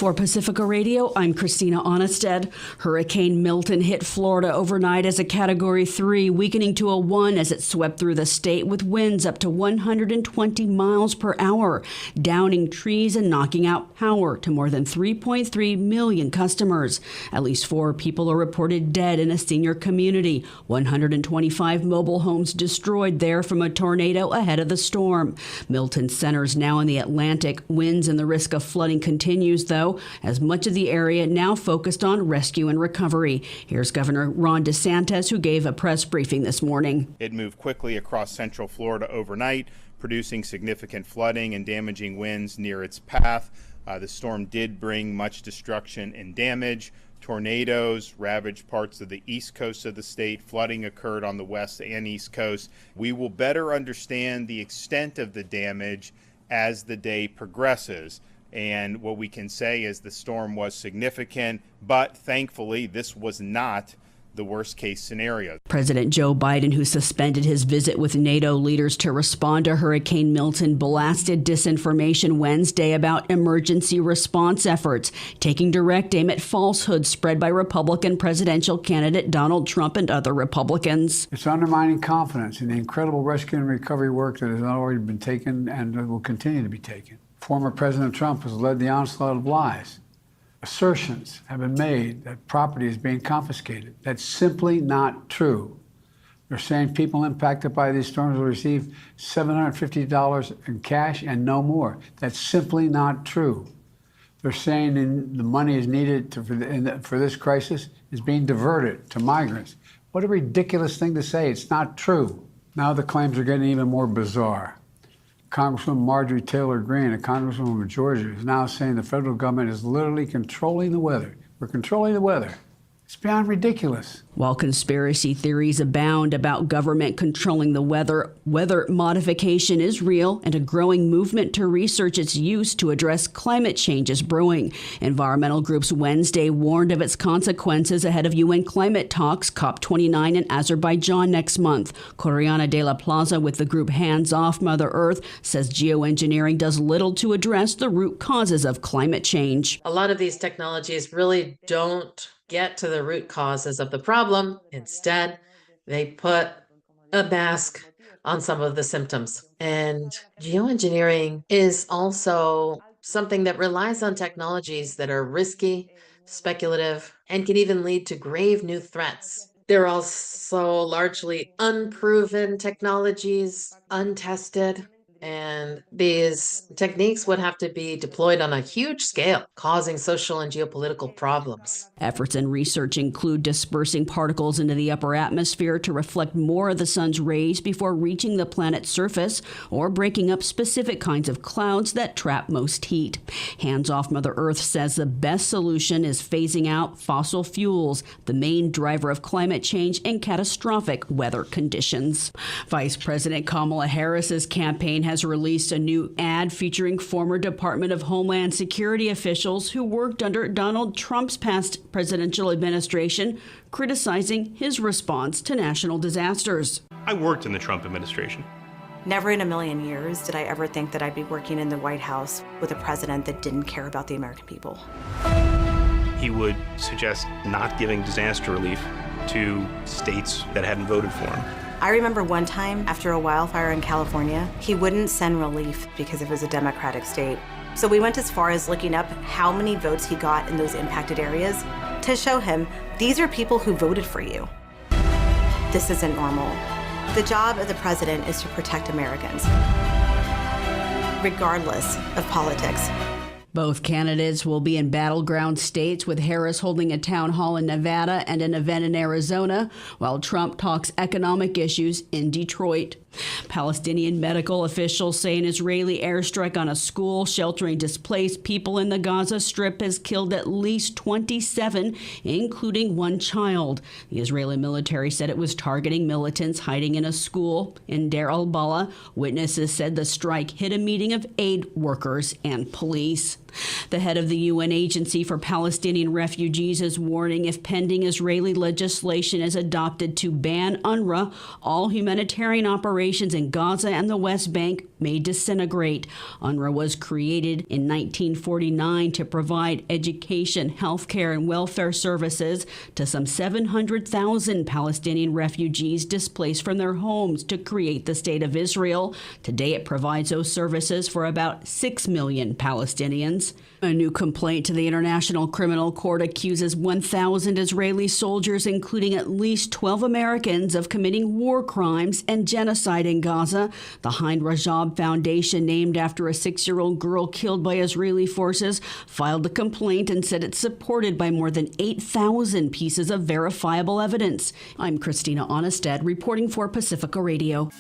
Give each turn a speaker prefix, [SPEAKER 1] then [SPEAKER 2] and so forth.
[SPEAKER 1] For Pacifica Radio, I'm Christina Onnested. Hurricane Milton hit Florida overnight as a Category 3, weakening to a 1 as it swept through the state with winds up to 120 miles per hour, downing trees and knocking out power to more than 3.3 million customers. At least 4 people are reported dead in a senior community. 125 mobile homes destroyed there from a tornado ahead of the storm. Milton centers now in the Atlantic. Winds and the risk of flooding continues, though, as much of the area now focused on rescue and recovery. Here's Governor Ron DeSantis, who gave a press briefing this morning.
[SPEAKER 2] It moved quickly across central Florida overnight, producing significant flooding and damaging winds near its path. The storm did bring much destruction and damage. Tornadoes ravaged parts of the east coast of the state. Flooding occurred on the west and east coast. We will better understand the extent of the damage as the day progresses. And what we can say is the storm was significant, but thankfully this was not the worst case scenario.
[SPEAKER 1] President Joe Biden, who suspended his visit with NATO leaders to respond to Hurricane Milton, blasted disinformation Wednesday about emergency response efforts, taking direct aim at falsehoods spread by Republican presidential candidate Donald Trump and other Republicans.
[SPEAKER 3] It's undermining confidence in the incredible rescue and recovery work that has already been taken and will continue to be taken. Former President Trump has led the onslaught of lies. Assertions have been made that property is being confiscated. That's simply not true. They're saying people impacted by these storms will receive $750 in cash and no more. That's simply not true. They're saying the money is needed for this crisis is being diverted to migrants. What a ridiculous thing to say. It's not true. Now the claims are getting even more bizarre. Congresswoman Marjorie Taylor Greene, a congresswoman from Georgia, is now saying the federal government is literally controlling the weather. We're controlling the weather. It's beyond ridiculous.
[SPEAKER 1] While conspiracy theories abound about government controlling the weather, weather modification is real, and a growing movement to research its use to address climate change is brewing. Environmental groups Wednesday warned of its consequences ahead of UN climate talks COP29 in Azerbaijan next month. Coriana de la Plaza with the group Hands Off Mother Earth says geoengineering does little to address the root causes of climate change.
[SPEAKER 4] A lot of these technologies really don't get to the root causes of the problem. Instead, they put a mask on some of the symptoms. And geoengineering is also something that relies on technologies that are risky, speculative, and can even lead to grave new threats. They're also largely unproven technologies, untested. And these techniques would have to be deployed on a huge scale, causing social and geopolitical problems.
[SPEAKER 1] Efforts and research include dispersing particles into the upper atmosphere to reflect more of the sun's rays before reaching the planet's surface, or breaking up specific kinds of clouds that trap most heat. Hands Off Mother Earth says the best solution is phasing out fossil fuels, the main driver of climate change and catastrophic weather conditions. Vice President Kamala Harris's campaign has released a new ad featuring former Department of Homeland Security officials who worked under Donald Trump's past presidential administration, criticizing his response to national disasters.
[SPEAKER 5] I worked in the Trump administration.
[SPEAKER 6] Never in a million years did I ever think that I'd be working in the White House with a president that didn't care about the American people.
[SPEAKER 5] He would suggest not giving disaster relief to states that hadn't voted for him.
[SPEAKER 6] I remember one time after a wildfire in California, he wouldn't send relief because it was a Democratic state. So we went as far as looking up how many votes he got in those impacted areas to show him these are people who voted for you. This isn't normal. The job of the president is to protect Americans, regardless of politics.
[SPEAKER 1] Both candidates will be in battleground states, with Harris holding a town hall in Nevada and an event in Arizona, while Trump talks economic issues in Detroit. Palestinian medical officials say an Israeli airstrike on a school sheltering displaced people in the Gaza Strip has killed at least 27, including one child. The Israeli military said it was targeting militants hiding in a school in Deir al-Balah. Witnesses said the strike hit a meeting of aid workers and police. The head of the UN Agency for Palestinian Refugees is warning if pending Israeli legislation is adopted to ban UNRWA, all humanitarian operations in Gaza and the West Bank may disintegrate. UNRWA was created in 1949 to provide education, healthcare, and welfare services to some 700,000 Palestinian refugees displaced from their homes to create the State of Israel. Today it provides those services for about 6 million Palestinians. A new complaint to the International Criminal Court accuses 1,000 Israeli soldiers, including at least 12 Americans, of committing war crimes and genocide in Gaza. The Hind Rajab Foundation, named after a 6-year-old girl killed by Israeli forces, filed a complaint and said it's supported by more than 8,000 pieces of verifiable evidence. I'm Christina Onnested, reporting for Pacifica Radio.